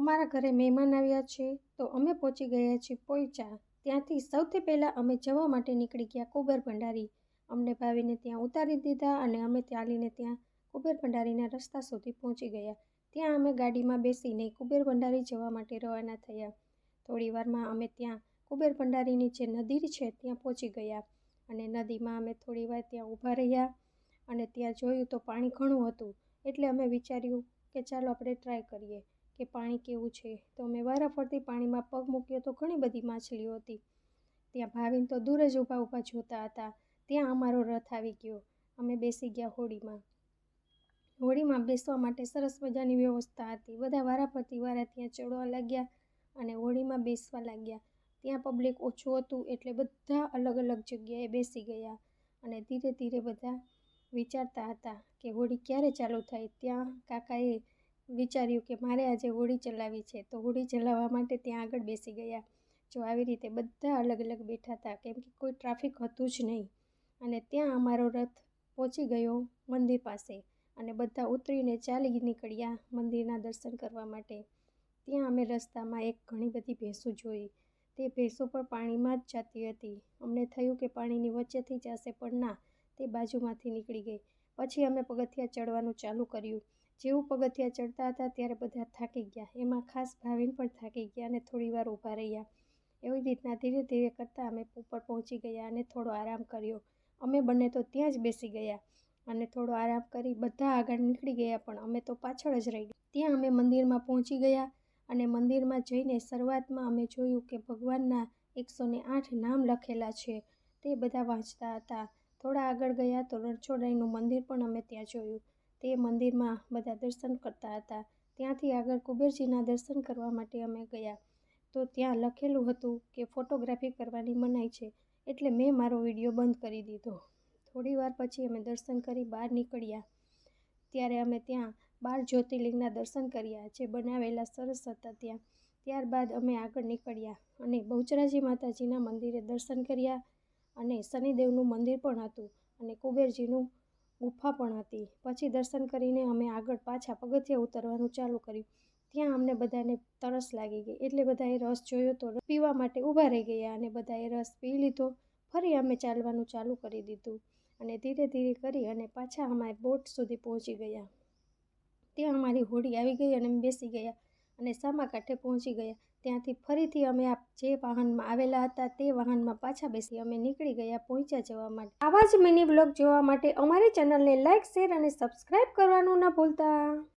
અમારા ઘરે મહેમાન આવ્યા છે તો અમે પહોંચી ગયા છીએ પોઈચા। ત્યાંથી સૌથી પહેલાં અમે જવા માટે નીકળી ગયા કુબેર ભંડારી। અમને ભાવીને ત્યાં ઉતારી દીધા અને અમે ચાલીને ત્યાં કુબેર ભંડારીના રસ્તા સુધી પહોંચી ગયા। ત્યાં અમે ગાડીમાં બેસીને કુબેર ભંડારી જવા માટે રવાના થયા। થોડી વારમાં અમે ત્યાં કુબેર ભંડારીની જે નદી છે ત્યાં પહોંચી ગયા અને નદીમાં અમે થોડી વાર ત્યાં ઊભા રહ્યા અને ત્યાં જોયું તો પાણી ઘણું હતું, એટલે અમે વિચાર્યું કે ચાલો આપણે ટ્રાય કરીએ કે પાણી કેવું છે। તો અમે વારાફરતી પાણીમાં પગ મૂક્યો તો ઘણી બધી માછલીઓ હતી। ત્યાં ભાવિન તો દૂર જ ઊભા જોતા હતા। ત્યાં અમારો રથ આવી ગયો। અમે બેસી ગયા હોડીમાં। હોડીમાં બેસવા માટે સરસ મજાની વ્યવસ્થા હતી। બધા વારાફરતી વારા ત્યાં ચડવા લાગ્યા અને હોડીમાં બેસવા લાગ્યા। ત્યાં પબ્લિક ઓછું હતું એટલે બધા અલગ અલગ જગ્યાએ બેસી ગયા અને ધીરે ધીરે બધા વિચારતા હતા કે હોડી ક્યારે ચાલુ થાય। ત્યાં કાકાએ વિચાર્યું કે મારે આજે હોડી ચલાવવી છે, તો હોડી ચલાવવા માટે ત્યાં આગળ બેસી ગયા। જો આવી રીતે બધા અલગ અલગ બેઠા હતા, કેમ કે કોઈ ટ્રાફિક હતું જ નહીં। અને ત્યાં અમારો રથ પહોંચી ગયો મંદિર પાસે અને બધા ઉતરીને ચાલી નીકળ્યા મંદિરના દર્શન કરવા માટે। ત્યાં અમે રસ્તામાં એક ઘણી બધી ભેંસો જોઈ। તે ભેંસો પણ પાણીમાં જ જતી હતી। અમને થયું કે પાણીની વચ્ચેથી જશે, પણ ના, તે બાજુમાંથી નીકળી ગઈ। પછી અમે પગથિયાં ચડવાનું ચાલુ કર્યું। જેવું પગથિયાં ચડતા હતા ત્યારે બધા થાકી ગયા, એમાં ખાસ ભાવિન પણ થાકી ગયા અને થોડી વાર ઊભા રહ્યા। એવી રીતના ધીરે ધીરે કરતાં અમે ઉપર પહોંચી ગયા અને થોડો આરામ કર્યો। અમે બંને તો ત્યાં જ બેસી ગયા અને થોડો આરામ કરી બધા આગળ નીકળી ગયા, પણ અમે તો પાછળ જ રહી ગયા। ત્યાં અમે મંદિરમાં પહોંચી ગયા અને મંદિરમાં જઈને શરૂઆતમાં અમે જોયું કે ભગવાનના 108 નામ લખેલા છે, તે બધા વાંચતા હતા। થોડા આગળ ગયા તો રણછોડરાયનું મંદિર પણ અમે ત્યાં જોયું। તે મંદિરમાં બધા દર્શન કરતા હતા। ત્યાંથી આગળ કુબેરજીના દર્શન કરવા માટે અમે ગયા તો ત્યાં લખેલું હતું કે ફોટોગ્રાફી કરવાની મનાઈ છે, એટલે મેં મારો વિડીયો બંધ કરી દીધો। થોડી વાર પછી અમે દર્શન કરી બહાર નીકળ્યા ત્યારે અમે ત્યાં 12 જ્યોતિર્લિંગના દર્શન કર્યા, જે બનાવેલા સરસ હતા ત્યાં। ત્યારબાદ અમે આગળ નીકળ્યા અને બહુચરાજી માતાજીના મંદિરે દર્શન કર્યા અને શનિદેવનું મંદિર પણ હતું અને કુબેરજીનું ગુફા પણ હતી। પછી દર્શન કરીને અમે આગળ પાછા પગથિયાં ઉતરવાનું ચાલુ કર્યું। ત્યાં અમને બધાને તરસ લાગી ગઈ, એટલે બધાએ રસ જોયો તો પીવા માટે ઊભા રહી ગયા અને બધાએ રસ પી લીધો। ફરી અમે ચાલવાનું ચાલુ કરી દીધું અને ધીરે ધીરે કરી અને પાછા અમારે બોટ સુધી પહોંચી ગયા। ત્યાં અમારી હોડી આવી ગઈ અને અમે બેસી ગયા અને સામાકાંઠે પહોંચી ગયા। ત્યાંથી ફરીથી અમે જે વાહનમાં આવેલા હતા તે વાહનમાં પાછા બેસી અમે નીકળી ગયા પોઈચા જવા માટે। આવા જ મિની વ્લોગ જોવા માટે અમારી ચેનલને લાઇક, શેર અને સબસ્ક્રાઈબ કરવાનું ન ભૂલતા।